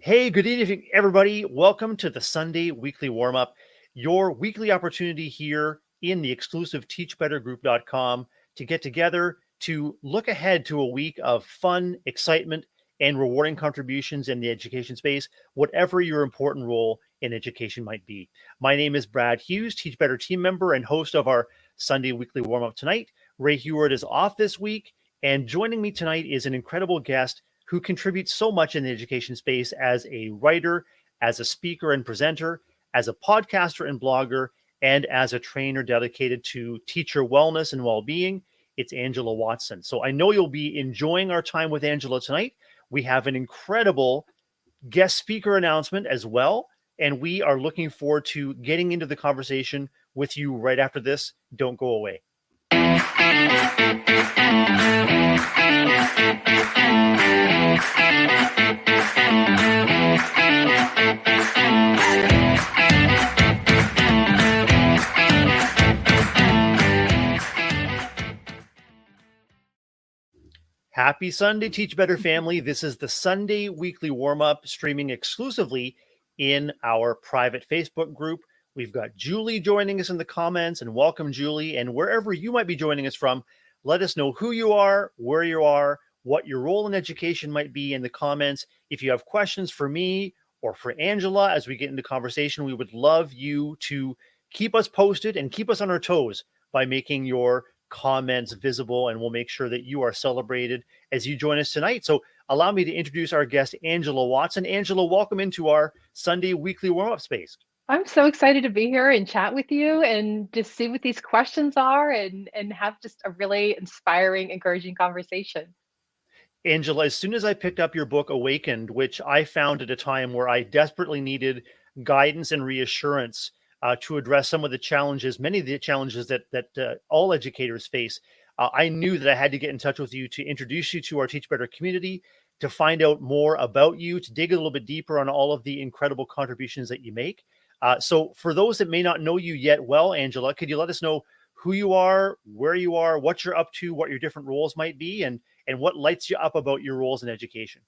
Hey, good evening, everybody. Welcome to the Sunday Weekly Warm Up, your weekly opportunity here in the exclusive teachbettergroup.com to get together to look ahead to a week of fun, excitement, and rewarding contributions in the education space, whatever your important role in education might be. My name is Brad Hughes, Teach Better team member and host of our Sunday Weekly Warm Up tonight. Ray Heward is off this week, and joining me tonight is an incredible guest who contributes so much in the education space as a writer, as a speaker and presenter, as a podcaster and blogger, and as a trainer dedicated to teacher wellness and well-being. It's Angela Watson. So I know you'll be enjoying our time with Angela tonight. We have an incredible guest speaker announcement as well, and we are looking forward to getting into the conversation with you right after this. Don't go away. Happy Sunday, Teach Better family. This is the Sunday Weekly Warm Up, streaming exclusively in our private Facebook group. We've got Julie joining us in the comments, and welcome, Julie. And wherever you might be joining us from, let us know who you are, where you are, what your role in education might be in the comments. If you have questions for me or for Angela as we get into conversation, we would love you to keep us posted and keep us on our toes by making your comments visible, and we'll make sure that you are celebrated as you join us tonight. So allow me to introduce our guest, Angela Watson. Angela, welcome into our Sunday Weekly Warm-Up space. I'm so excited to be here and chat with you and just see what these questions are and have just a really inspiring, encouraging conversation. Angela, as soon as I picked up your book, Awakened, which I found at a time where I desperately needed guidance and reassurance to address some of the challenges, many of the challenges that all educators face, I knew that I had to get in touch with you to introduce you to our Teach Better community, to find out more about you, to dig a little bit deeper on all of the incredible contributions that you make. So, for those that may not know you yet well, Angela, could you let us know who you are, where you are, what you're up to, what your different roles might be, and what lights you up about your roles in education?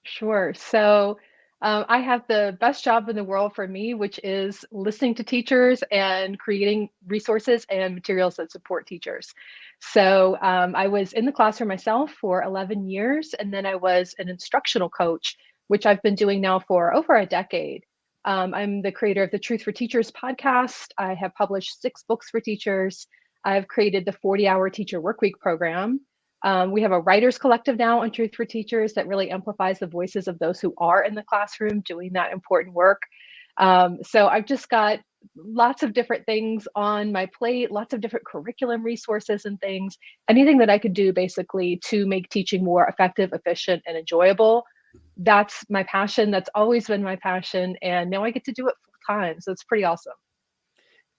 Sure. So I have the best job in the world for me, which is listening to teachers and creating resources and materials that support teachers. So I was in the classroom myself for 11 years, and then I was an instructional coach, which I've been doing now for over a decade. I'm the creator of the Truth for Teachers podcast. I have published 6 books for teachers. I've created the 40-hour teacher workweek program. We have a writers collective now on Truth for Teachers that really amplifies the voices of those who are in the classroom doing that important work. So I've just got lots of different things on my plate, lots of different curriculum resources and things, anything that I could do basically to make teaching more effective, efficient, and enjoyable. That's my passion. That's always been my passion. And now I get to do it full time. So it's pretty awesome.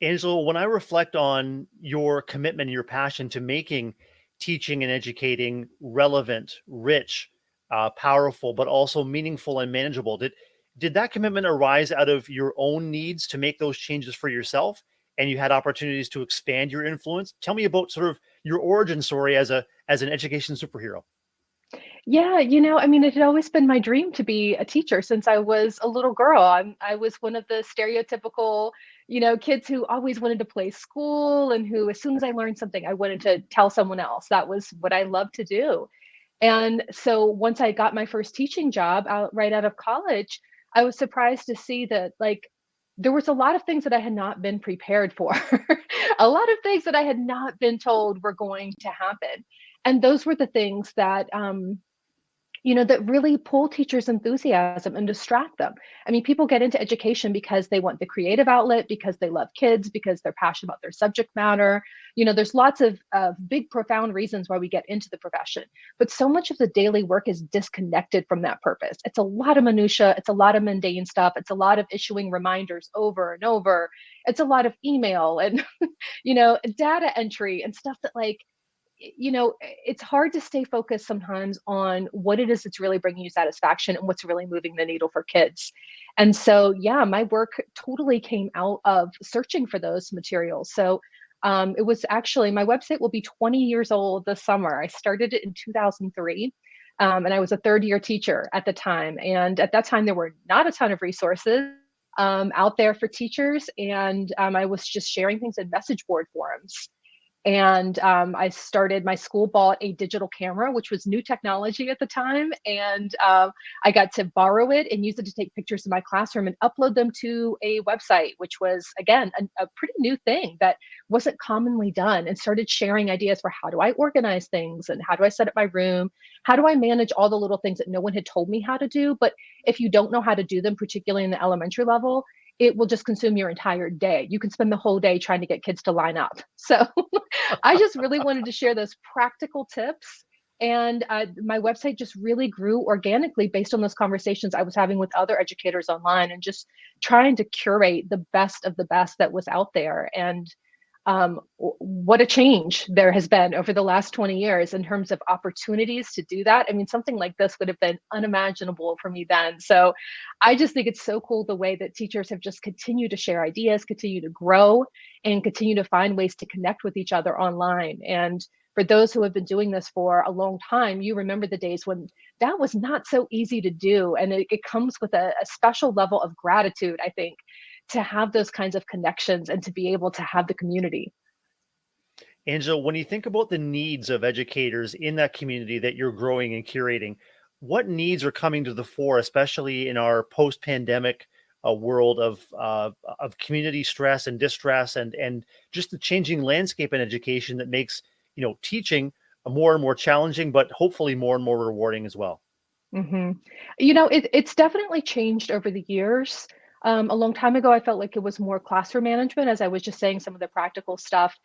Angela, when I reflect on your commitment and your passion to making teaching and educating relevant, rich, powerful, but also meaningful and manageable, did that commitment arise out of your own needs to make those changes for yourself, and you had opportunities to expand your influence? Tell me about sort of your origin story as an education superhero. Yeah, I mean, it had always been my dream to be a teacher since I was a little girl. I was one of the stereotypical, kids who always wanted to play school and who, as soon as I learned something, I wanted to tell someone else. That was what I loved to do. And so once I got my first teaching job right out of college, I was surprised to see that there was a lot of things that I had not been prepared for. A lot of things that I had not been told were going to happen. And those were the things that really pull teachers' enthusiasm and distract them. I mean, people get into education because they want the creative outlet, because they love kids, because they're passionate about their subject matter. There's lots of big, profound reasons why we get into the profession. But so much of the daily work is disconnected from that purpose. It's a lot of minutia. It's a lot of mundane stuff. It's a lot of issuing reminders over and over. It's a lot of email and, data entry and stuff that it's hard to stay focused sometimes on what it is that's really bringing you satisfaction and what's really moving the needle for kids. And so, yeah, my work totally came out of searching for those materials. So it was actually, my website will be 20 years old this summer. I started it in 2003. And I was a third year teacher at the time. And at that time, there were not a ton of resources out there for teachers. And I was just sharing things in message board forums. And I started, my school bought a digital camera, which was new technology at the time. And I got to borrow it and use it to take pictures of my classroom and upload them to a website, which was, again, a pretty new thing that wasn't commonly done, and started sharing ideas for how do I organize things and how do I set up my room? How do I manage all the little things that no one had told me how to do? But if you don't know how to do them, particularly in the elementary level, it will just consume your entire day. You can spend the whole day trying to get kids to line up. So I just really wanted to share those practical tips. And my website just really grew organically based on those conversations I was having with other educators online, and just trying to curate the best of the best that was out there. And what a change there has been over the last 20 years in terms of opportunities to do that. I mean, something like this would have been unimaginable for me then. So I just think it's so cool the way that teachers have just continued to share ideas, continue to grow, and continue to find ways to connect with each other online. And for those who have been doing this for a long time, you remember the days when that was not so easy to do. And it comes with a special level of gratitude, I think, to have those kinds of connections and to be able to have the community. Angela, when you think about the needs of educators in that community that you're growing and curating, what needs are coming to the fore, especially in our post-pandemic world of community stress and distress, and just the changing landscape in education that makes teaching more and more challenging, but hopefully more and more rewarding as well? Mm-hmm. It's definitely changed over the years. A long time ago, I felt like it was more classroom management, as I was just saying, some of the practical stuff.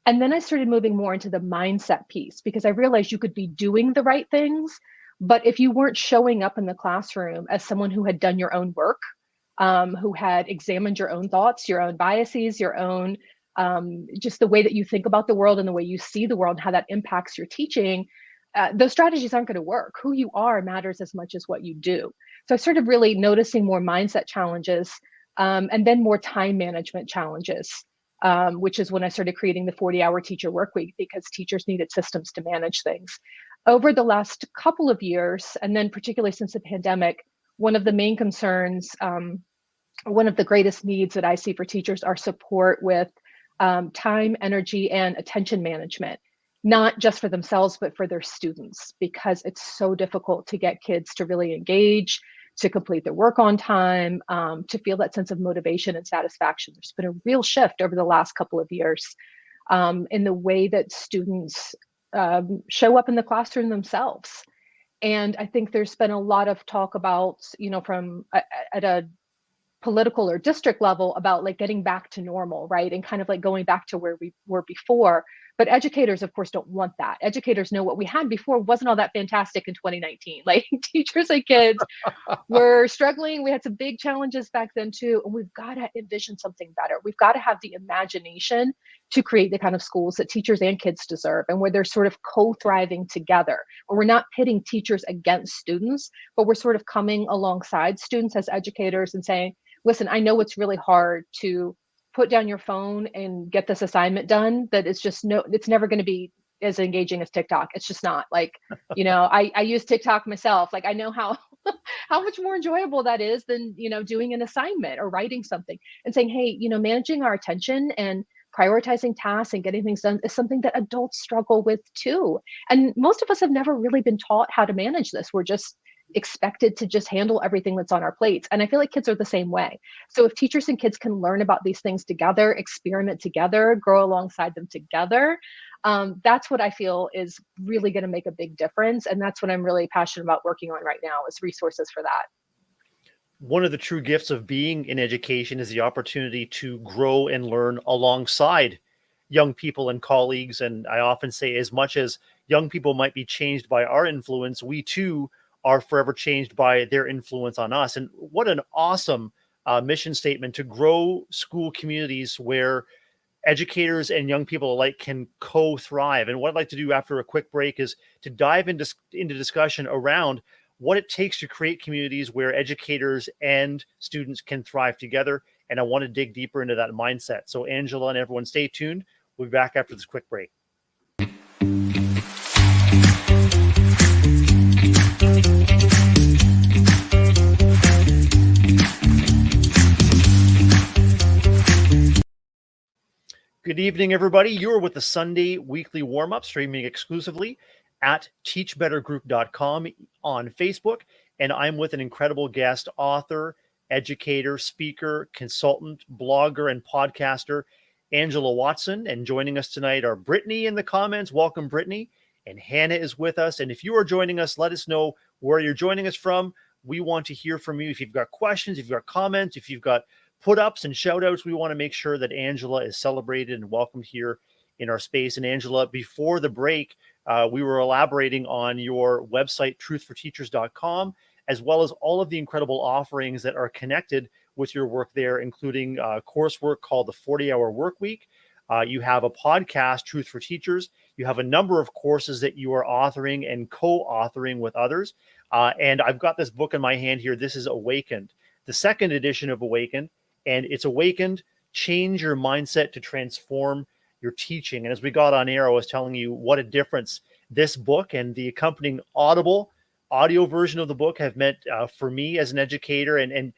And then I started moving more into the mindset piece, because I realized you could be doing the right things, but if you weren't showing up in the classroom as someone who had done your own work, who had examined your own thoughts, your own biases, your own just the way that you think about the world and the way you see the world and how that impacts your teaching, those strategies aren't going to work. Who you are matters as much as what you do. So I started really noticing more mindset challenges, and then more time management challenges, which is when I started creating the 40-hour teacher work week, because teachers needed systems to manage things. Over the last couple of years, and then particularly since the pandemic, one of the main concerns, one of the greatest needs that I see for teachers are support with time, energy, and attention management, not just for themselves, but for their students, because it's so difficult to get kids to really engage, to complete their work on time, to feel that sense of motivation and satisfaction. There's been a real shift over the last couple of years in the way that students show up in the classroom themselves. And I think there's been a lot of talk about, from at a political or district level, about like getting back to normal, right? And kind of like going back to where we were before. But educators, of course, don't want that. Educators know what we had before wasn't all that fantastic in 2019. Like teachers and kids were struggling. We had some big challenges back then too. And we've got to envision something better. We've got to have the imagination to create the kind of schools that teachers and kids deserve, and where they're sort of co-thriving together, where we're not pitting teachers against students, but we're sort of coming alongside students as educators and saying, listen, I know it's really hard to put down your phone and get this assignment done, that it's never going to be as engaging as TikTok. It's just not. Like, I use TikTok myself. Like, I know how much more enjoyable that is than, doing an assignment or writing something, and saying, hey, managing our attention and prioritizing tasks and getting things done is something that adults struggle with too. And most of us have never really been taught how to manage this. We're just expected to just handle everything that's on our plates. And I feel like kids are the same way. So if teachers and kids can learn about these things together, experiment together, grow alongside them together, that's what I feel is really going to make a big difference. And that's what I'm really passionate about working on right now, is resources for that. One of the true gifts of being in education is the opportunity to grow and learn alongside young people and colleagues. And I often say, as much as young people might be changed by our influence, we too are forever changed by their influence on us. And what an awesome mission statement to grow school communities where educators and young people alike can co-thrive. And what I'd like to do after a quick break is to dive into discussion around what it takes to create communities where educators and students can thrive together. And I want to dig deeper into that mindset. So Angela and everyone, stay tuned. We'll be back after this quick break. Good evening, everybody. You're with the Sunday Weekly Warm-Up, streaming exclusively at teachbettergroup.com on Facebook. And I'm with an incredible guest, author, educator, speaker, consultant, blogger, and podcaster, Angela Watson. And joining us tonight are Brittany in the comments. Welcome, Brittany. And Hannah is with us. And if you are joining us, let us know where you're joining us from. We want to hear from you. If you've got questions, if you've got comments, if you've got put-ups and shout-outs, we want to make sure that Angela is celebrated and welcomed here in our space. And Angela, before the break, we were elaborating on your website, truthforteachers.com, as well as all of the incredible offerings that are connected with your work there, including coursework called the 40-Hour Work Week. You have a podcast, Truth for Teachers. You have a number of courses that you are authoring and co-authoring with others. And I've got this book in my hand here. This is Awakened, the second edition of Awakened. And it's Awakened, Change Your Mindset to Transform Your Teaching. And as we got on air, I was telling you what a difference this book and the accompanying audio version of the book have meant for me as an educator and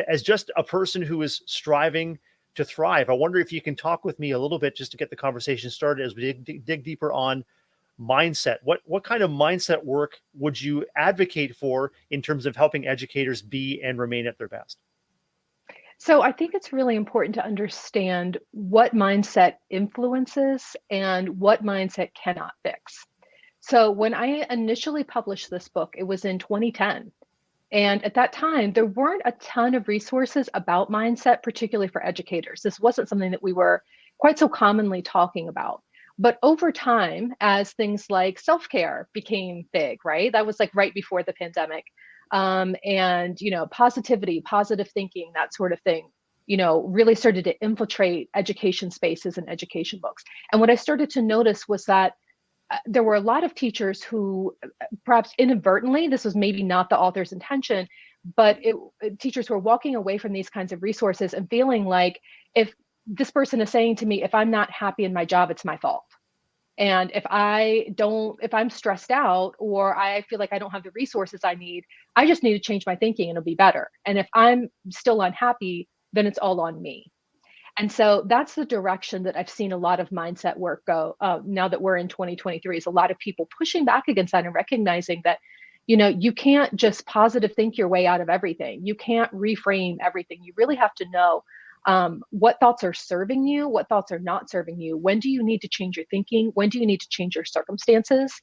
as just a person who is striving to thrive. I wonder if you can talk with me a little bit just to get the conversation started as we dig deeper on mindset. What kind of mindset work would you advocate for in terms of helping educators be and remain at their best? So I think it's really important to understand what mindset influences and what mindset cannot fix. So when I initially published this book, it was in 2010. And at that time, there weren't a ton of resources about mindset, particularly for educators. This wasn't something that we were quite so commonly talking about. But over time, as things like self-care became big, right? That was like right before the pandemic. And positivity, positive thinking, that sort of thing, really started to infiltrate education spaces and education books. And what I started to notice was that there were a lot of teachers who perhaps inadvertently, this was maybe not the author's intention, but teachers were walking away from these kinds of resources and feeling like, if this person is saying to me, if I'm not happy in my job, it's my fault. And if I'm stressed out or I feel like I don't have the resources I need, I just need to change my thinking and it'll be better. And if I'm still unhappy, then it's all on me. And so that's the direction that I've seen a lot of mindset work go now that we're in 2023, is a lot of people pushing back against that and recognizing that, you can't just positive think your way out of everything. You can't reframe everything. You really have to know what thoughts are serving you, what thoughts are not serving you. When do you need to change your thinking? When do you need to change your circumstances?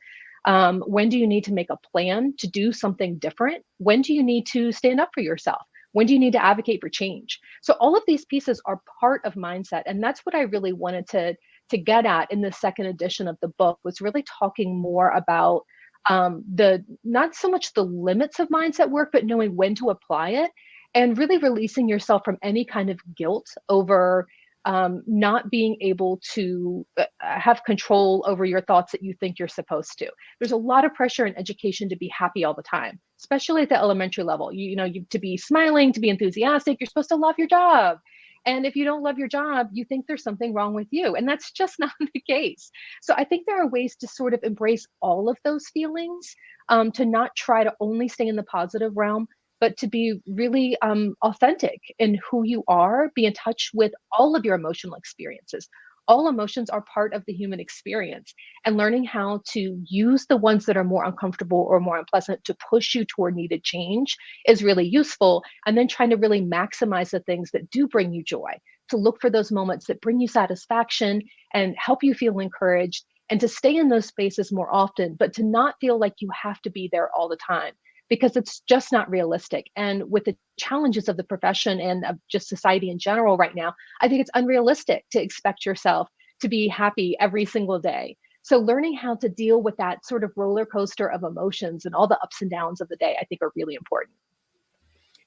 When do you need to make a plan to do something different? When do you need to stand up for yourself? When do you need to advocate for change? So all of these pieces are part of mindset. And that's what I really wanted to get at in the second edition of the book, was really talking more about the not so much the limits of mindset work, but knowing when to apply it and really releasing yourself from any kind of guilt over not being able to have control over your thoughts that you think you're supposed to. There's a lot of pressure in education to be happy all the time, especially at the elementary level. You to be smiling, to be enthusiastic. You're supposed to love your job. And if you don't love your job, you think there's something wrong with you. And that's just not the case. So I think there are ways to sort of embrace all of those feelings, to not try to only stay in the positive realm, but to be really authentic in who you are, be in touch with all of your emotional experiences. All emotions are part of the human experience, and learning how to use the ones that are more uncomfortable or more unpleasant to push you toward needed change is really useful. And then trying to really maximize the things that do bring you joy, to look for those moments that bring you satisfaction and help you feel encouraged, and to stay in those spaces more often, but to not feel like you have to be there all the time, because it's just not realistic. And with the challenges of the profession and of just society in general right now, I think it's unrealistic to expect yourself to be happy every single day. So learning how to deal with that sort of roller coaster of emotions and all the ups and downs of the day, I think, are really important.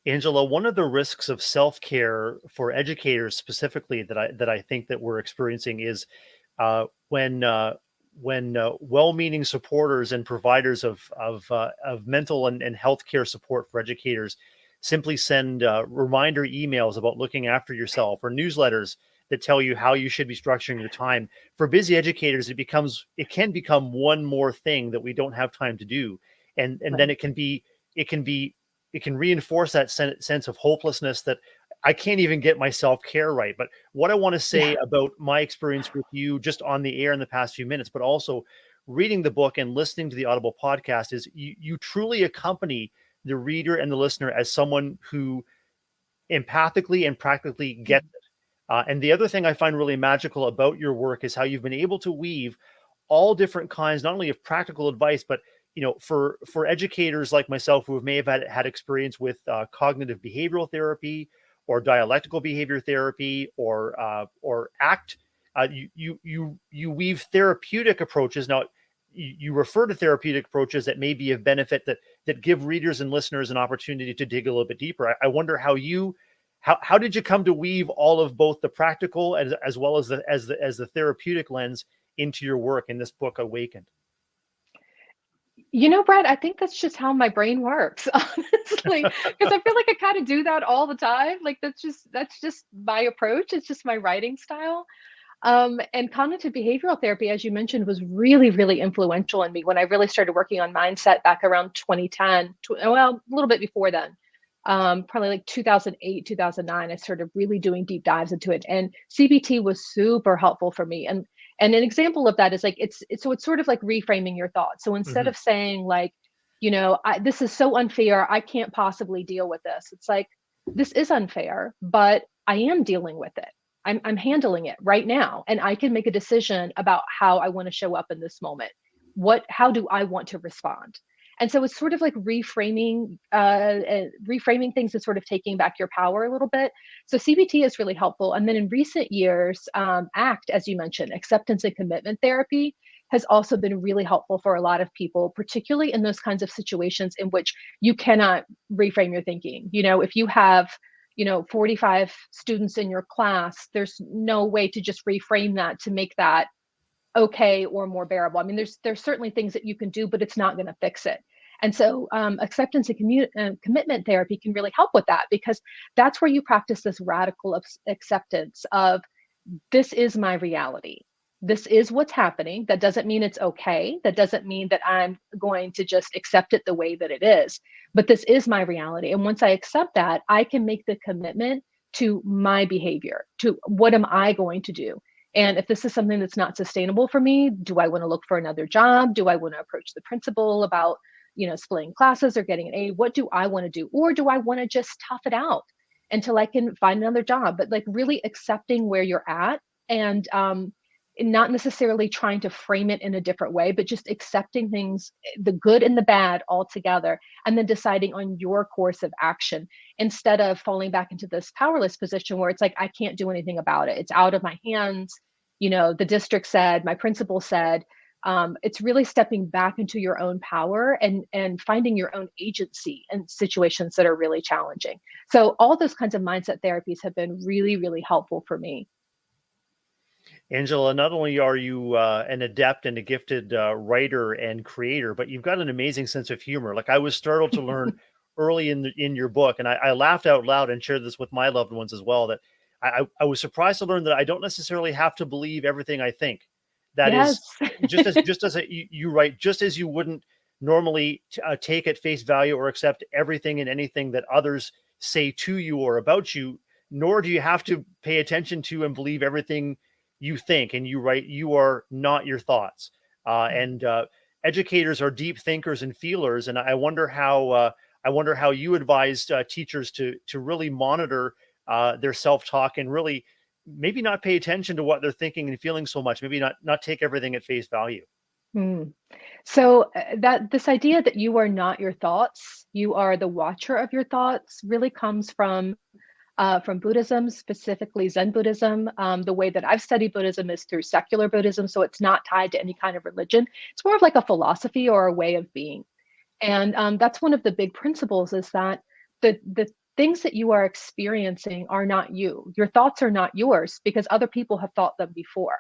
Angela, one of the risks of self-care for educators specifically that I think that we're experiencing is when well-meaning supporters and providers of mental and healthcare support for educators simply send reminder emails about looking after yourself, or newsletters that tell you how you should be structuring your time. For busy educators, it can become one more thing that we don't have time to do. and then it can reinforce that sense of hopelessness that I can't even get my self-care right. But what I want to say Yeah. about my experience with you just on the air in the past few minutes, but also reading the book and listening to the Audible podcast, is you truly accompany the reader and the listener as someone who empathically and practically gets it. And the other thing I find really magical about your work is how you've been able to weave all different kinds, not only of practical advice, but for educators like myself who may have had experience with cognitive behavioral therapy or dialectical behavior therapy or ACT, you weave therapeutic approaches. Now, you refer to therapeutic approaches that may be of benefit, that give readers and listeners an opportunity to dig a little bit deeper. I wonder how did you come to weave all of both the practical as well as the therapeutic lens into your work in this book, Awakened? Brad, I think that's just how my brain works, honestly, because I feel like I kind of do that all the time. Like that's just my approach. It's just my writing style. And cognitive behavioral therapy, as you mentioned, was really, really influential in me when I really started working on mindset back around 2010. Well, a little bit before then, probably like 2008, 2009. I started really doing deep dives into it, and CBT was super helpful for me. And an example of that is like it's sort of like reframing your thoughts. So instead Hmm. of saying like, this is so unfair, I can't possibly deal with this. It's like, this is unfair, but I am dealing with it. I'm handling it right now, and I can make a decision about how I want to show up in this moment. How do I want to respond? And so it's sort of like reframing things and sort of taking back your power a little bit. So CBT is really helpful. And then in recent years, ACT, as you mentioned, acceptance and commitment therapy, has also been really helpful for a lot of people, particularly in those kinds of situations in which you cannot reframe your thinking. If you have 45 students in your class, there's no way to just reframe that to make that okay or more bearable. I mean, there's certainly things that you can do, but it's not going to fix it. And so acceptance and commitment therapy can really help with that, because that's where you practice this radical acceptance of, this is my reality. This is what's happening. That doesn't mean it's okay. That doesn't mean that I'm going to just accept it the way that it is. But this is my reality. And once I accept that, I can make the commitment to my behavior, to what am I going to do? And if this is something that's not sustainable for me, do I want to look for another job? Do I want to approach the principal about, splitting classes or getting an A? What do I want to do? Or do I want to just tough it out until I can find another job? But like really accepting where you're at, and not necessarily trying to frame it in a different way, but just accepting things, the good and the bad all together, and then deciding on your course of action instead of falling back into this powerless position where it's like, I can't do anything about it. It's out of my hands. The district said, my principal said. It's really stepping back into your own power and finding your own agency in situations that are really challenging. So all those kinds of mindset therapies have been really, really helpful for me. Angela, not only are you an adept and a gifted writer and creator, but you've got an amazing sense of humor. Like, I was startled to learn early in your book, and I laughed out loud and shared this with my loved ones as well, that I was surprised to learn that I don't necessarily have to believe everything I think. That Yes. is you write, just as you wouldn't normally take at face value or accept everything and anything that others say to you or about you, nor do you have to pay attention to and believe everything you think. And you write, you are not your thoughts. And educators are deep thinkers and feelers. And I wonder how you advised teachers to really monitor their self-talk, and really maybe not pay attention to what they're thinking and feeling so much. Maybe not take everything at face value. Hmm. So that this idea that you are not your thoughts, you are the watcher of your thoughts, really comes from Buddhism, specifically Zen Buddhism. The way that I've studied Buddhism is through secular Buddhism, so it's not tied to any kind of religion. It's more of like a philosophy or a way of being. And that's one of the big principles, is that the things that you are experiencing are not you. Your thoughts are not yours because other people have thought them before.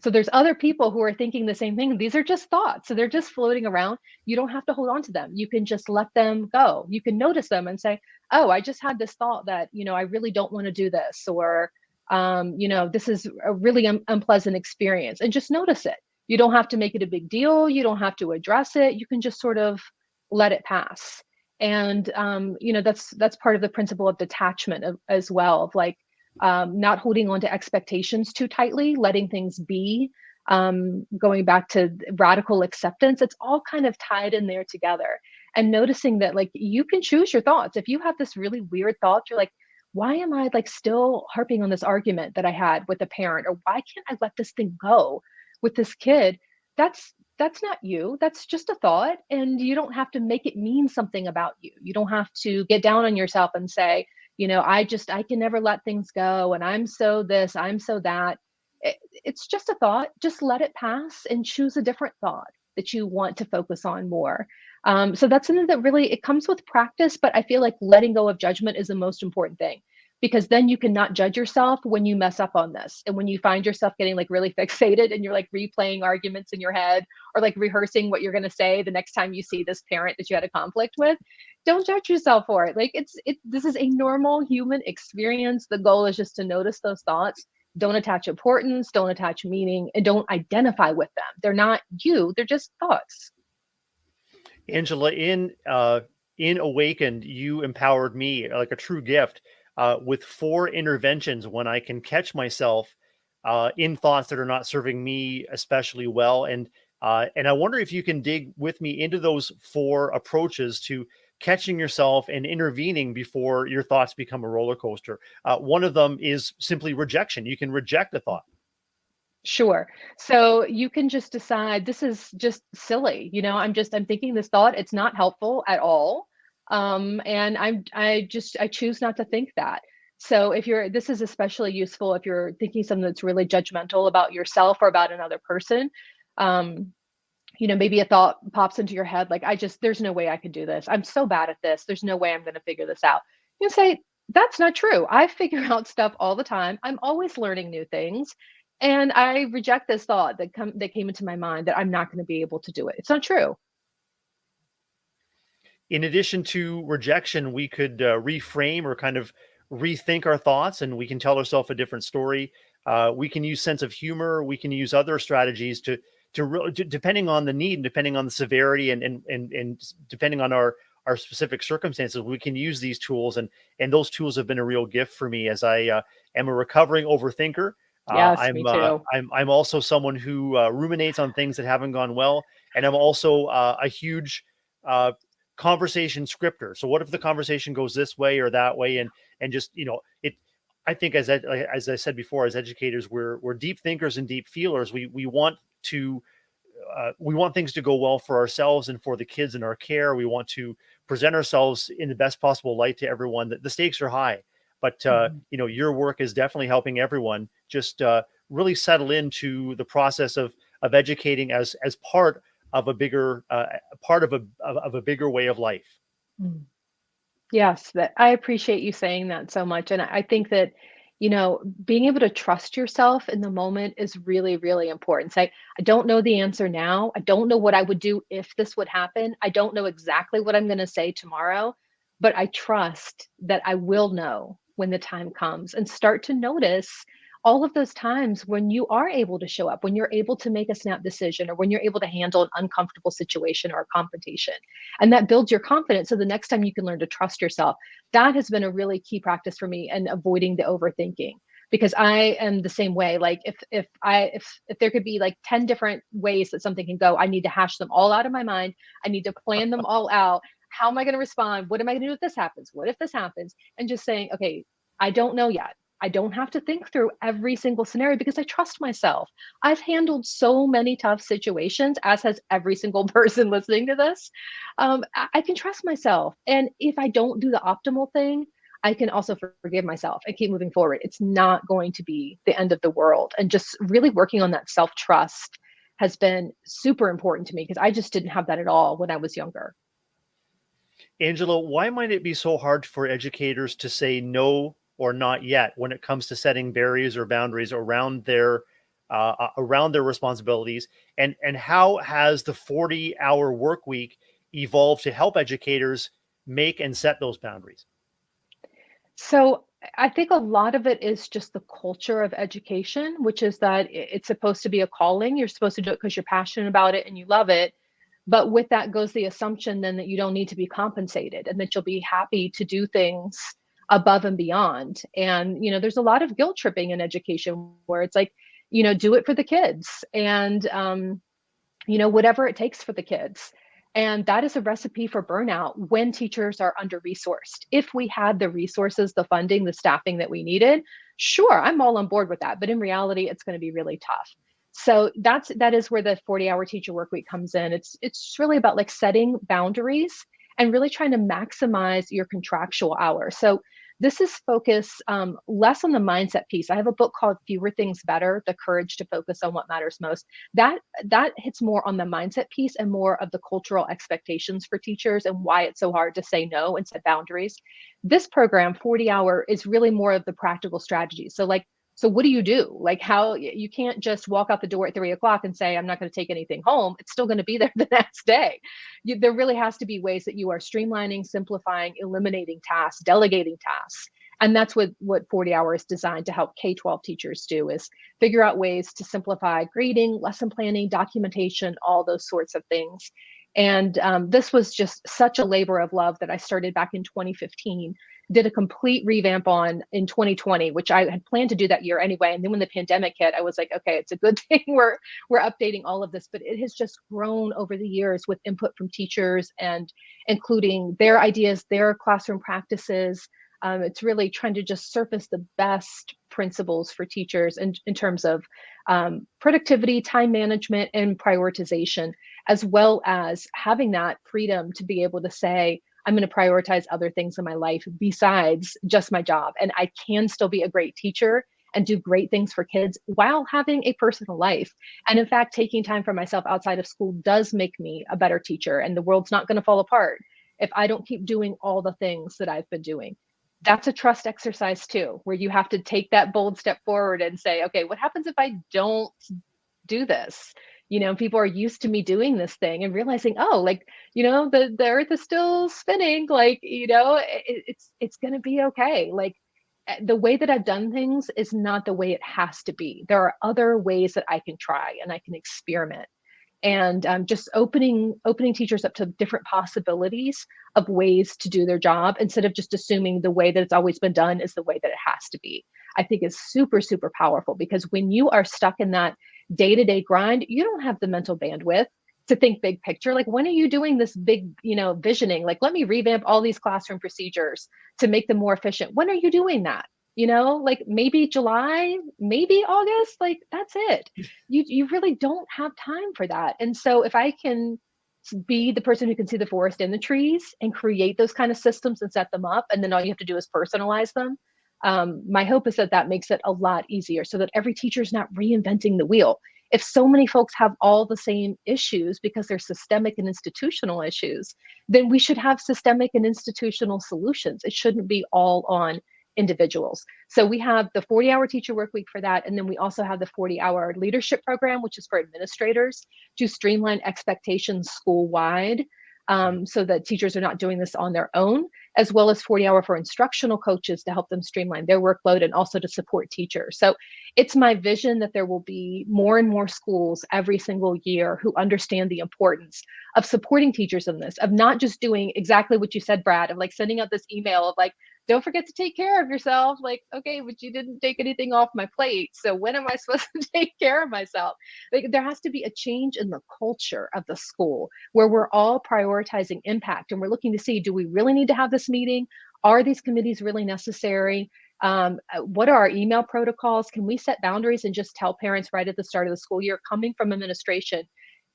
So there's other people who are thinking the same thing. These are just thoughts. So they're just floating around. You don't have to hold on to them. You can just let them go. You can notice them and say, oh, I just had this thought that, I really don't want to do this, or, this is a really unpleasant experience, and just notice it. You don't have to make it a big deal. You don't have to address it. You can just sort of let it pass. And that's part of the principle of detachment as well, of like not holding on to expectations too tightly, letting things be, going back to radical acceptance. It's all kind of tied in there together. And noticing that like you can choose your thoughts. If you have this really weird thought, you're like, why am I like still harping on this argument that I had with a parent? Or why can't I let this thing go with this kid? That's not you. That's just a thought. And you don't have to make it mean something about you. You don't have to get down on yourself and say, I can never let things go. And I'm so this, I'm so that. It's just a thought. Just let it pass and choose a different thought that you want to focus on more. So that's something that really, it comes with practice, but I feel like letting go of judgment is the most important thing, because then you can not judge yourself when you mess up on this. And when you find yourself getting like really fixated and you're like replaying arguments in your head, or like rehearsing what you're going to say the next time you see this parent that you had a conflict with, don't judge yourself for it. Like this is a normal human experience. The goal is just to notice those thoughts. Don't attach importance, don't attach meaning, and don't identify with them. They're not you, they're just thoughts. Angela, in Awakened, you empowered me like a true gift with 4 interventions when I can catch myself in thoughts that are not serving me especially well. And I wonder if you can dig with me into those 4 approaches to catching yourself and intervening before your thoughts become a roller coaster. One of them is simply rejection. You can reject a thought. Sure. So you can just decide this is just silly. I'm thinking this thought, it's not helpful at all. And I choose not to think that. So this is especially useful if you're thinking something that's really judgmental about yourself or about another person. Maybe a thought pops into your head, like, there's no way I could do this. I'm so bad at this. There's no way I'm going to figure this out. You can say, that's not true. I figure out stuff all the time. I'm always learning new things. And I reject this thought that came into my mind that I'm not going to be able to do it. It's not true. In addition to rejection, we could reframe or kind of rethink our thoughts, and we can tell ourselves a different story. We can use sense of humor. We can use other strategies depending on the need and depending on the severity and depending on our specific circumstances, we can use these tools. And those tools have been a real gift for me as I am a recovering overthinker. Yes, me too. I'm also someone who ruminates on things that haven't gone well, and I'm also a huge conversation scripter. So what if the conversation goes this way or that way, and just it. I think as I said before, as educators, we're deep thinkers and deep feelers. We want things to go well for ourselves and for the kids in our care. We want to present ourselves in the best possible light to everyone. That the stakes are high. But your work is definitely helping everyone just really settle into the process of educating as part of a bigger bigger way of life. Mm. Yes, that I appreciate you saying that so much. And I think that, being able to trust yourself in the moment is really, really important. Say, I don't know the answer now. I don't know what I would do if this would happen. I don't know exactly what I'm going to say tomorrow, but I trust that I will know when the time comes, and start to notice all of those times when you are able to show up, when you're able to make a snap decision, or when you're able to handle an uncomfortable situation or a confrontation. And that builds your confidence. So the next time you can learn to trust yourself. That has been a really key practice for me, and avoiding the overthinking, because I am the same way. Like if there could be like 10 different ways that something can go, I need to hash them all out of my mind. I need to plan them all out. How am I going to respond? What am I going to do if this happens? What if this happens? And just saying, okay, I don't know yet. I don't have to think through every single scenario because I trust myself. I've handled so many tough situations, as has every single person listening to this. I can trust myself. And if I don't do the optimal thing, I can also forgive myself and keep moving forward. It's not going to be the end of the world. And just really working on that self-trust has been super important to me, because I just didn't have that at all when I was younger. Angela, why might it be so hard for educators to say no or not yet when it comes to setting barriers or boundaries around their responsibilities? And how has the 40-hour work week evolved to help educators make and set those boundaries? So I think a lot of it is just the culture of education, which is that it's supposed to be a calling. You're supposed to do it because you're passionate about it and you love it. But with that goes the assumption then that you don't need to be compensated and that you'll be happy to do things above and beyond. And, there's a lot of guilt tripping in education where it's like, do it for the kids and, whatever it takes for the kids. And that is a recipe for burnout when teachers are under resourced. If we had the resources, the funding, the staffing that we needed, sure, I'm all on board with that. But in reality, it's going to be really tough. So that is where the 40-hour teacher work week comes in. It's really about like setting boundaries and really trying to maximize your contractual hours. So this is focus less on the mindset piece. I have a book called Fewer Things Better, The Courage to Focus on What Matters Most. That hits more on the mindset piece and more of the cultural expectations for teachers and why it's so hard to say no and set boundaries. This program, 40-hour, is really more of the practical strategy. So what do you do? Like how you can't just walk out the door at 3:00 and say, I'm not going to take anything home. It's still going to be there the next day. There really has to be ways that you are streamlining, simplifying, eliminating tasks, delegating tasks. And that's what 40-hour is designed to help K-12 teachers do, is figure out ways to simplify grading, lesson planning, documentation, all those sorts of things. And this was just such a labor of love that I started back in 2015, did a complete revamp on in 2020, which I had planned to do that year anyway. And then when the pandemic hit, I was like, okay, it's a good thing we're updating all of this, but it has just grown over the years with input from teachers and including their ideas, their classroom practices. It's really trying to just surface the best principles for teachers in terms of productivity, time management, and prioritization, as well as having that freedom to be able to say, I'm going to prioritize other things in my life besides just my job. And I can still be a great teacher and do great things for kids while having a personal life. And in fact, taking time for myself outside of school does make me a better teacher, and the world's not going to fall apart if I don't keep doing all the things that I've been doing. That's a trust exercise too, where you have to take that bold step forward and say, okay, what happens if I don't do this? People are used to me doing this thing and realizing, oh, like, the earth is still spinning, like, it's going to be okay. Like, the way that I've done things is not the way it has to be. There are other ways that I can try and I can experiment. And just opening teachers up to different possibilities of ways to do their job instead of just assuming the way that it's always been done is the way that it has to be, I think is super, super powerful, because when you are stuck in that day-to-day grind, you don't have the mental bandwidth to think big picture. Like, when are you doing this big, visioning? Like, let me revamp all these classroom procedures to make them more efficient. When are you doing that? Like maybe July, maybe August, like that's it. You really don't have time for that. And so if I can be the person who can see the forest and the trees and create those kind of systems and set them up, and then all you have to do is personalize them. My hope is that makes it a lot easier so that every teacher is not reinventing the wheel. If so many folks have all the same issues because they're systemic and institutional issues, then we should have systemic and institutional solutions. It shouldn't be all on individuals. So we have the 40-hour teacher work week for that. And then we also have the 40-hour leadership program, which is for administrators to streamline expectations school-wide, so that teachers are not doing this on their own, as well as 40-hour for instructional coaches to help them streamline their workload and also to support teachers. So it's my vision that there will be more and more schools every single year who understand the importance of supporting teachers in this, of not just doing exactly what you said, Brad, of like sending out this email of like, don't forget to take care of yourself. Like, okay, but you didn't take anything off my plate. So when am I supposed to take care of myself? Like, there has to be a change in the culture of the school where we're all prioritizing impact and we're looking to see, do we really need to have this meeting? Are these committees really necessary? What are our email protocols? Can we set boundaries and just tell parents right at the start of the school year, coming from administration,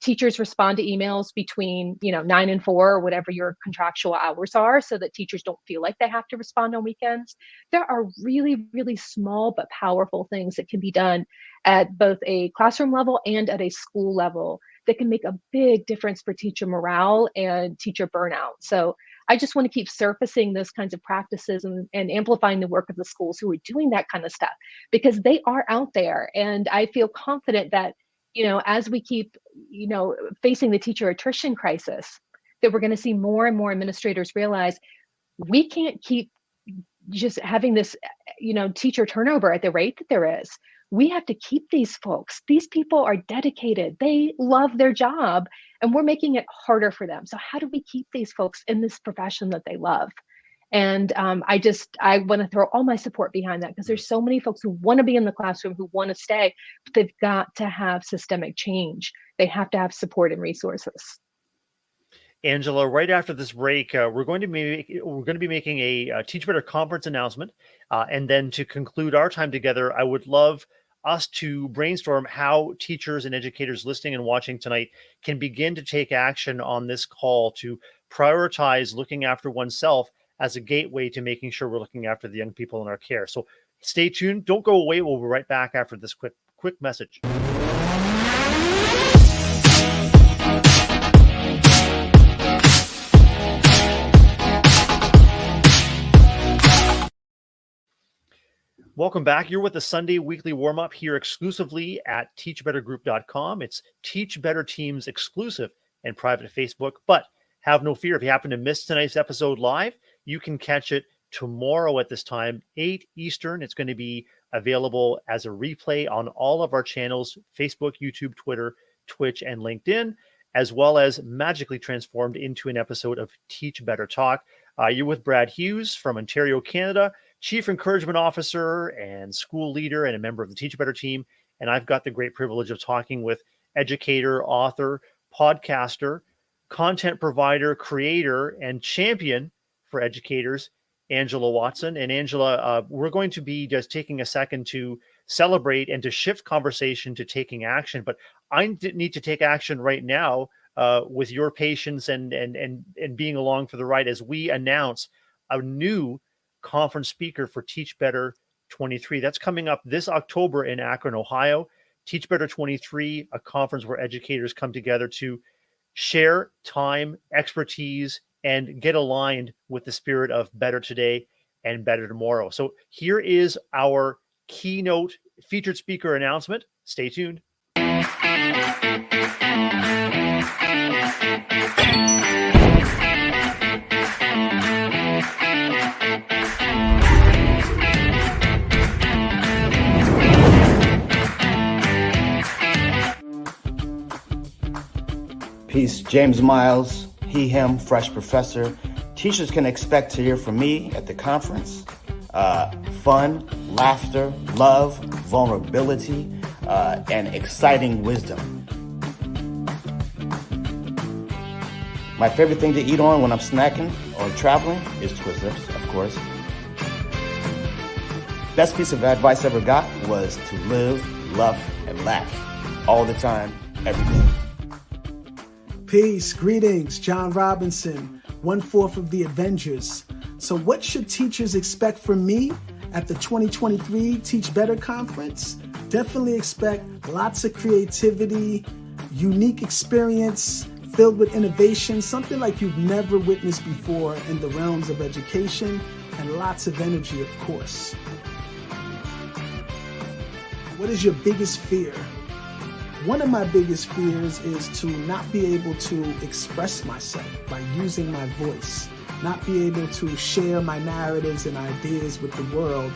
teachers respond to emails between 9 and 4 or whatever your contractual hours are, so that teachers don't feel like they have to respond on weekends. There are really, really small but powerful things that can be done at both a classroom level and at a school level that can make a big difference for teacher morale and teacher burnout. So I just want to keep surfacing those kinds of practices and amplifying the work of the schools who are doing that kind of stuff, because they are out there. And I feel confident that as we keep, facing the teacher attrition crisis, that we're going to see more and more administrators realize we can't keep just having this, teacher turnover at the rate that there is. we have to keep these folks. These people are dedicated. They love their job, and we're making it harder for them. So how do we keep these folks in this profession that they love? And I want to throw all my support behind that, because there's so many folks who want to be in the classroom, who want to stay, but they've got to have systemic change. They have to have support and resources. Angela, right after this break, we're going to be making a Teach Better conference announcement, and then to conclude our time together, I would love us to brainstorm how teachers and educators listening and watching tonight can begin to take action on this call to prioritize looking after oneself as a gateway to making sure we're looking after the young people in our care. So stay tuned. Don't go away. We'll be right back after this quick message. Welcome back. You're with the Sunday weekly warm-up here exclusively at teachbettergroup.com. It's Teach Better Teams exclusive and private Facebook. But have no fear, if you happen to miss tonight's episode live, you can catch it tomorrow at this time, 8 Eastern. It's going to be available as a replay on all of our channels, Facebook, YouTube, Twitter, Twitch, and LinkedIn, as well as magically transformed into an episode of Teach Better Talk. You're with Brad Hughes from Ontario, Canada, Chief Encouragement Officer and school leader and a member of the Teach Better team. And I've got the great privilege of talking with educator, author, podcaster, content provider, creator, and champion for educators, Angela Watson. And Angela, we're going to be just taking a second to celebrate and to shift conversation to taking action. But I need to take action right now with your patience and being along for the ride as we announce a new conference speaker for Teach Better 23. That's coming up this October in Akron, Ohio. Teach Better 23, a conference where educators come together to share time, expertise, and get aligned with the spirit of better today and better tomorrow. So here is our keynote featured speaker announcement. Stay tuned. Peace, James Miles, he, him, fresh professor. Teachers can expect to hear from me at the conference. Fun, laughter, love, vulnerability, and exciting wisdom. My favorite thing to eat on when I'm snacking or traveling is Twizzlers, of course. Best piece of advice I ever got was to live, love, and laugh all the time, every day. Peace, greetings, John Robinson, 1/4 of the Avengers. So what should teachers expect from me at the 2023 Teach Better Conference? Definitely expect lots of creativity, unique experience filled with innovation, something like you've never witnessed before in the realms of education, and lots of energy, of course. What is your biggest fear? One of my biggest fears is to not be able to express myself by using my voice, not be able to share my narratives and ideas with the world,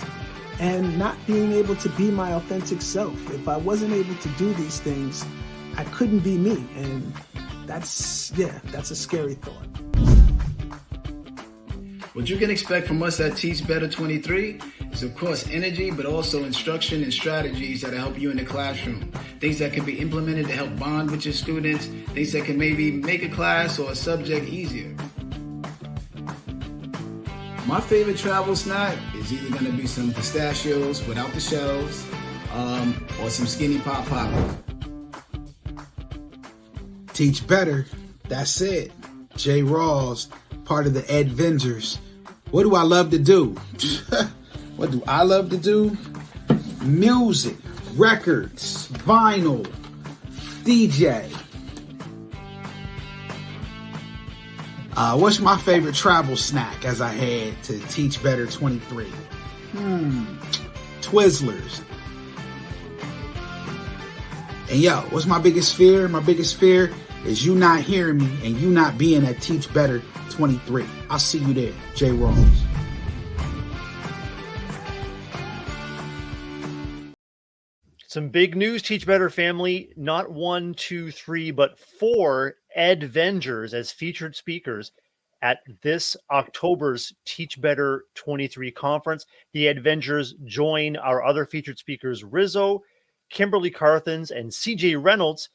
and not being able to be my authentic self. If I wasn't able to do these things, I couldn't be me. And that's a scary thought. What you can expect from us at Teach Better 23 is, of course, energy, but also instruction and strategies that'll help you in the classroom. Things that can be implemented to help bond with your students, things that can maybe make a class or a subject easier. My favorite travel snack is either going to be some pistachios without the shells, or some Skinny Pop Pop. Teach Better, that's it. Jay Rawls, part of the Adventures. What do I love to do? What do I love to do? Music, records, vinyl, DJ. What's my favorite travel snack as I head to Teach Better 23? Twizzlers. And yo, what's my biggest fear? My biggest fear is you not hearing me and you not being at Teach Better 23. I'll see you there. Jay Rawls. Some big news, Teach Better family. Not 1, 2, 3, but 4 Edvengers as featured speakers at this October's Teach Better 23 conference. The Edvengers join our other featured speakers, Rizzo, Kimberly Carthens, and CJ Reynolds,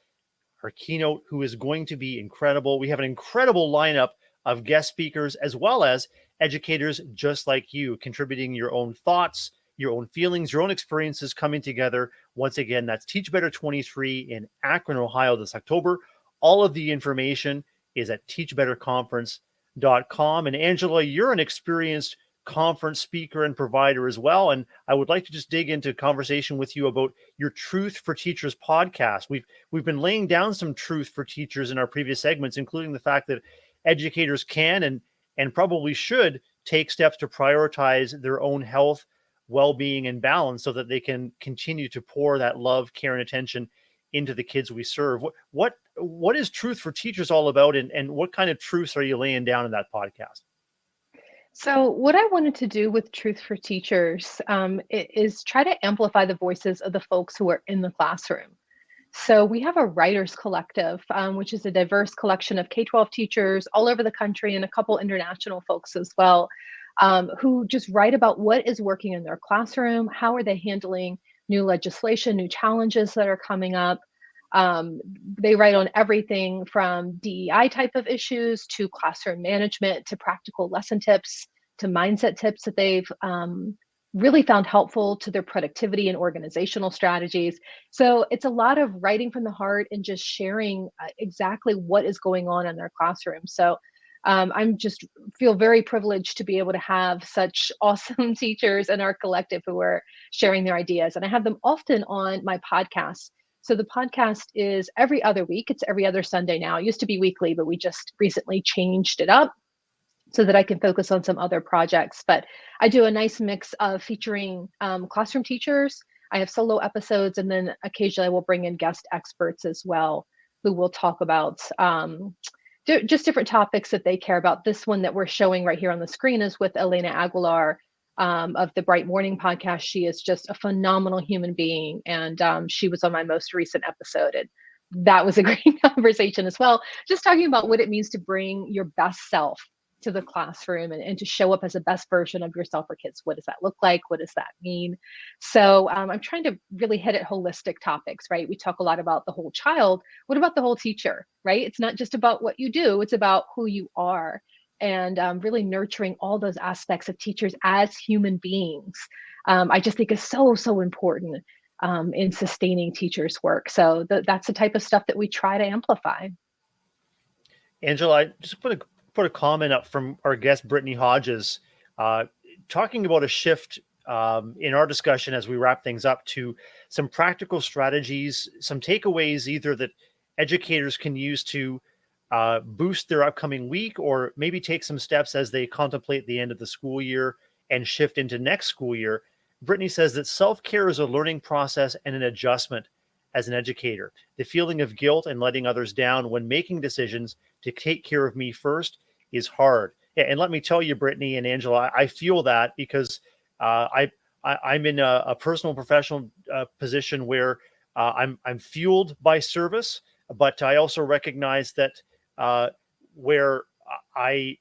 our keynote, who is going to be incredible. We have an incredible lineup of guest speakers, as well as educators just like you, contributing your own thoughts, your own feelings, your own experiences coming together. Once again, that's Teach Better 23 in Akron, Ohio this October. All of the information is at teachbetterconference.com. And Angela, you're an experienced conference speaker and provider as well. And I would like to just dig into conversation with you about your Truth for Teachers podcast. We've been laying down some truth for teachers in our previous segments, including the fact that educators can and probably should take steps to prioritize their own health, well-being, and balance so that they can continue to pour that love, care, and attention into the kids we serve. What is Truth for Teachers all about, and what kind of truths are you laying down in that podcast? So, what I wanted to do with Truth for Teachers is try to amplify the voices of the folks who are in the classroom. So, we have a writers collective, which is a diverse collection of K-12 teachers all over the country and a couple international folks as well, who just write about what is working in their classroom, how are they handling new legislation, new challenges that are coming up. They write on everything from DEI type of issues to classroom management to practical lesson tips to mindset tips that they've really found helpful to their productivity and organizational strategies. So it's a lot of writing from the heart and just sharing exactly what is going on in their classroom. So I'm just feel very privileged to be able to have such awesome teachers in our collective who are sharing their ideas. And I have them often on my podcast. So the podcast is every other week. It's every other Sunday now. It used to be weekly, but we just recently changed it up so that I can focus on some other projects. But I do a nice mix of featuring classroom teachers. I have solo episodes, and then occasionally I will bring in guest experts as well who will talk about just different topics that they care about. This one that we're showing right here on the screen is with Elena Aguilar of the Bright Morning podcast. She is just a phenomenal human being, and she was on my most recent episode, and that was a great conversation as well, just talking about what it means to bring your best self to the classroom and to show up as the best version of yourself for kids. What does that look like? What does that mean? So I'm trying to really hit at holistic topics, right? We talk a lot about the whole child. What about the whole teacher, right? It's not just about what you do, it's about who you are, and really nurturing all those aspects of teachers as human beings. I just think is so important in sustaining teachers' work. So that's the type of stuff that we try to amplify. Angela, I just put a comment up from our guest, Brittany Hodges, talking about a shift in our discussion as we wrap things up to some practical strategies, some takeaways either that educators can use to boost their upcoming week, or maybe take some steps as they contemplate the end of the school year and shift into next school year. Brittany says that self-care is a learning process and an adjustment as an educator. The feeling of guilt and letting others down when making decisions to take care of me first is hard. And let me tell you, Brittany and Angela, I feel that because I'm in a personal professional position where I'm fueled by service, but I also recognize that where I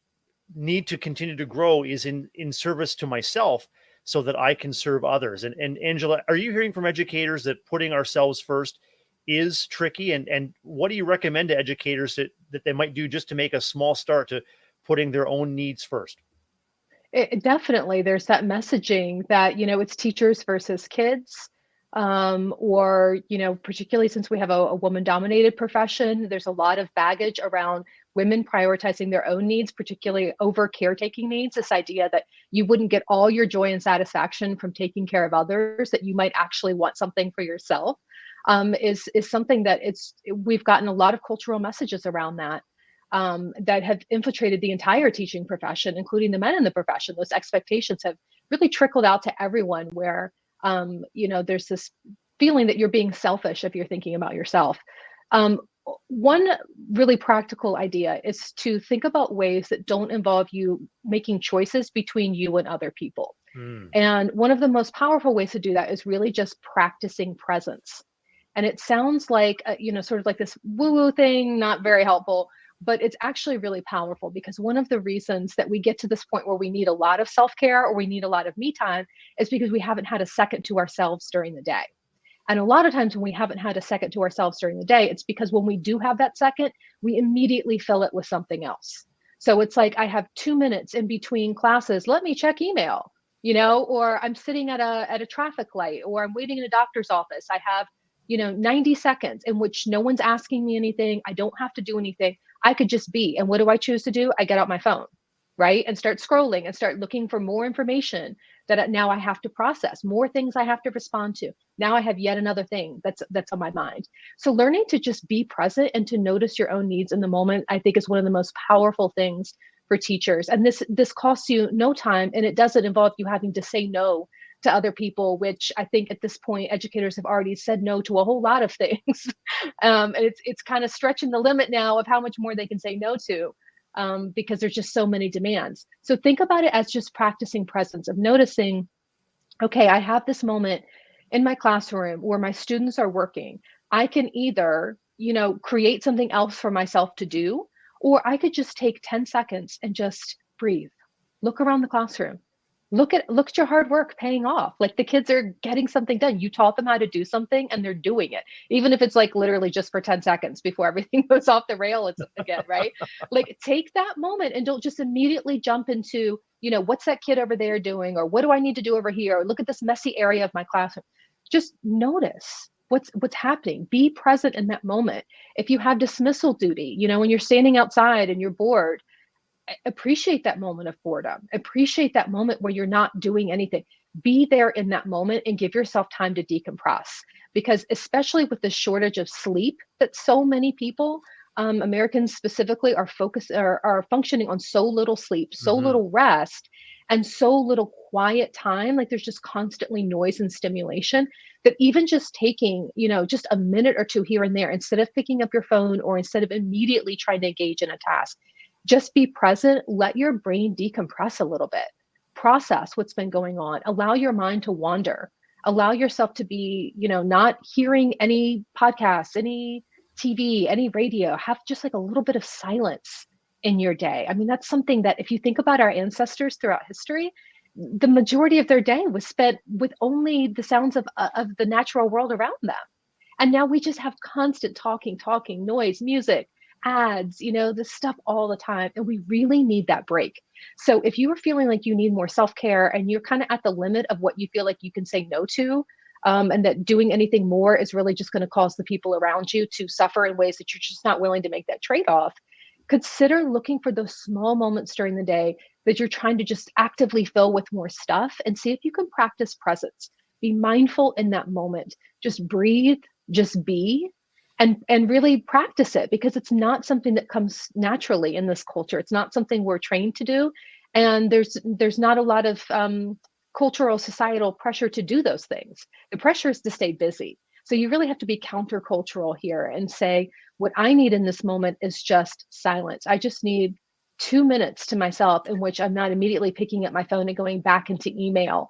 need to continue to grow is in service to myself so that I can serve others. And Angela, are you hearing from educators that putting ourselves first is tricky? And what do you recommend to educators that they might do just to make a small start to putting their own needs first? Definitely, there's that messaging that, it's teachers versus kids. Or, particularly since we have a woman-dominated profession, there's a lot of baggage around women prioritizing their own needs, particularly over caretaking needs. This idea that you wouldn't get all your joy and satisfaction from taking care of others, that you might actually want something for yourself, is something that we've gotten a lot of cultural messages around that. That have infiltrated the entire teaching profession, including the men in the profession. Those expectations have really trickled out to everyone where, there's this feeling that you're being selfish if you're thinking about yourself. One really practical idea is to think about ways that don't involve you making choices between you and other people. Mm. And one of the most powerful ways to do that is really just practicing presence. And it sounds like, sort of like this woo woo thing, not very helpful, but it's actually really powerful because one of the reasons that we get to this point where we need a lot of self care or we need a lot of me time is because we haven't had a second to ourselves during the day. And a lot of times when we haven't had a second to ourselves during the day, it's because when we do have that second, we immediately fill it with something else. So it's like, I have 2 minutes in between classes. Let me check email, or I'm sitting at a traffic light, or I'm waiting in a doctor's office. I have, 90 seconds in which no one's asking me anything. I don't have to do anything. I could just be. And what do I choose to do? I get out my phone, right? And start scrolling and start looking for more information that now I have to process, more things I have to respond to. Now I have yet another thing that's on my mind. So learning to just be present and to notice your own needs in the moment, I think, is one of the most powerful things for teachers. And this costs you no time, and it doesn't involve you having to say no to other people, which I think at this point educators have already said no to a whole lot of things. And it's kind of stretching the limit now of how much more they can say no to. Because there's just so many demands. So think about it as just practicing presence, of noticing, okay, I have this moment in my classroom where my students are working. I can either, create something else for myself to do, or I could just take 10 seconds and just breathe, look around the classroom. Look at your hard work paying off. Like, the kids are getting something done. You taught them how to do something and they're doing it. Even if it's like literally just for 10 seconds before everything goes off the rails again, right? Like, take that moment and don't just immediately jump into, what's that kid over there doing? Or what do I need to do over here? Or look at this messy area of my classroom. Just notice what's happening. Be present in that moment. If you have dismissal duty, when you're standing outside and you're bored, appreciate that moment of boredom. Appreciate that moment where you're not doing anything. Be there in that moment and give yourself time to decompress. Because especially with the shortage of sleep that so many people, Americans specifically, are functioning on so little sleep, so little rest, and so little quiet time. Like, there's just constantly noise and stimulation, that even just taking, just a minute or two here and there, instead of picking up your phone or instead of immediately trying to engage in a task, just be present, let your brain decompress a little bit, process what's been going on, allow your mind to wander, allow yourself to be, not hearing any podcasts, any TV, any radio. Have just like a little bit of silence in your day. I mean, that's something that, if you think about our ancestors throughout history, the majority of their day was spent with only the sounds of the natural world around them. And now we just have constant talking, noise, music, ads, this stuff all the time. And we really need that break. So if you are feeling like you need more self-care and you're kind of at the limit of what you feel like you can say no to, and that doing anything more is really just going to cause the people around you to suffer in ways that you're just not willing to make that trade-off, consider looking for those small moments during the day that you're trying to just actively fill with more stuff, and see if you can practice presence. Be mindful in that moment. Just breathe, just be, and really practice it, because it's not something that comes naturally in this culture. It's not something we're trained to do. And there's not a lot of cultural, societal pressure to do those things. The pressure is to stay busy. So you really have to be countercultural here and say, what I need in this moment is just silence. I just need 2 minutes to myself in which I'm not immediately picking up my phone and going back into email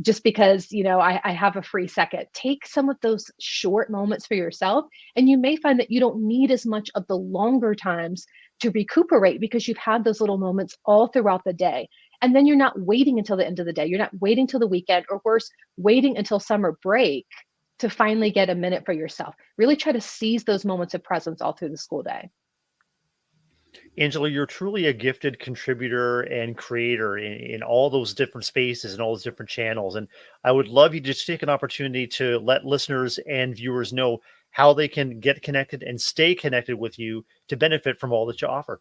just because, I have a free second. Take some of those short moments for yourself, and you may find that you don't need as much of the longer times to recuperate, because you've had those little moments all throughout the day. And then you're not waiting until the end of the day. You're not waiting till the weekend, or worse, waiting until summer break to finally get a minute for yourself. Really try to seize those moments of presence all through the school day. Angela, you're truly a gifted contributor and creator in all those different spaces and all those different channels. And I would love you to just take an opportunity to let listeners and viewers know how they can get connected and stay connected with you to benefit from all that you offer.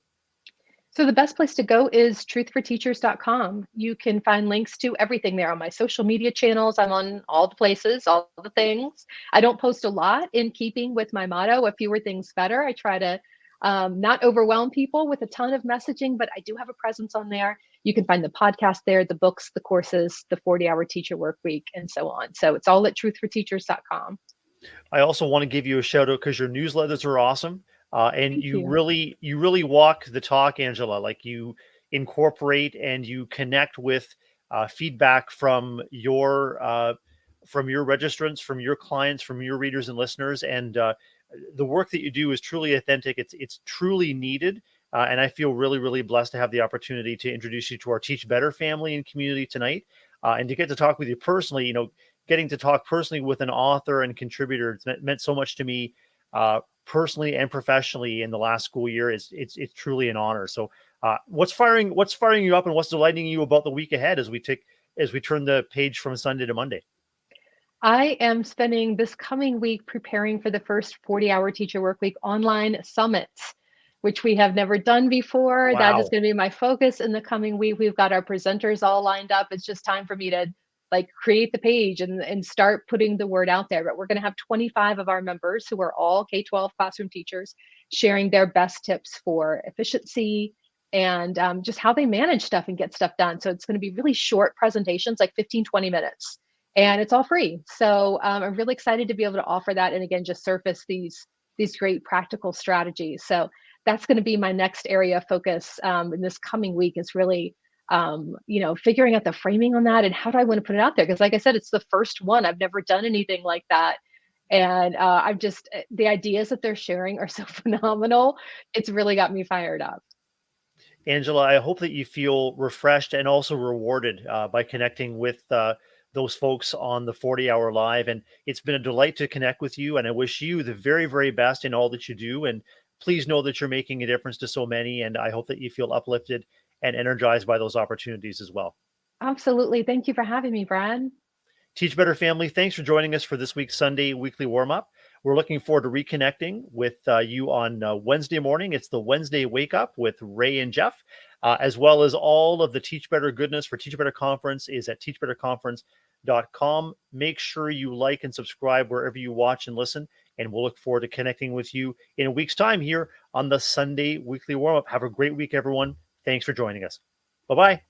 So the best place to go is truthforteachers.com. You can find links to everything there on my social media channels. I'm on all the places, all the things. I don't post a lot, in keeping with my motto of fewer things better. I try to not overwhelm people with a ton of messaging, but I do have a presence on there. You can find the podcast there, the books, the courses, the 40-hour teacher work week, and so on. So it's all at truthforteachers.com. I also want to give you a shout out because your newsletters are awesome. And Thank you. you really walk the talk, Angela. Like, you incorporate and you connect with feedback from your registrants, from your clients, from your readers and listeners, and the work that you do is truly authentic. It's truly needed, and I feel really, really blessed to have the opportunity to introduce you to our Teach Better family and community tonight, and to get to talk with you personally. Getting to talk personally with an author and contributor, it's meant so much to me, personally and professionally in the last school year. It's truly an honor. So, what's firing you up, and what's delighting you about the week ahead as we turn the page from Sunday to Monday? I am spending this coming week preparing for the first 40-hour teacher work week online summits, which we have never done before. That is Wow. going to be my focus in the coming week. We've got our presenters all lined up. It's just time for me to create the page and start putting the word out there. But we're going to have 25 of our members who are all K-12 classroom teachers sharing their best tips for efficiency and just how they manage stuff and get stuff done. So it's going to be really short presentations, like 15, 20 minutes. And it's all free. So I'm really excited to be able to offer that. And again, just surface these great practical strategies. So that's going to be my next area of focus in this coming week, is really, figuring out the framing on that and how do I want to put it out there? Because like I said, it's the first one. I've never done anything like that. And the ideas that they're sharing are so phenomenal. It's really got me fired up. Angela, I hope that you feel refreshed and also rewarded by connecting with those folks on the 40-hour live. And it's been a delight to connect with you. And I wish you the very, very best in all that you do. And please know that you're making a difference to so many. And I hope that you feel uplifted and energized by those opportunities as well. Absolutely. Thank you for having me, Brad. Teach Better family, thanks for joining us for this week's Sunday weekly warm-up. We're looking forward to reconnecting with you on Wednesday morning. It's the Wednesday Wake Up with Ray and Jeff, as well as all of the Teach Better goodness for Teach Better Conference is at teachbetterconference.com. Make sure you like and subscribe wherever you watch and listen, and we'll look forward to connecting with you in a week's time here on the Sunday weekly warm-up. Have a great week, everyone. Thanks for joining us. Bye-bye.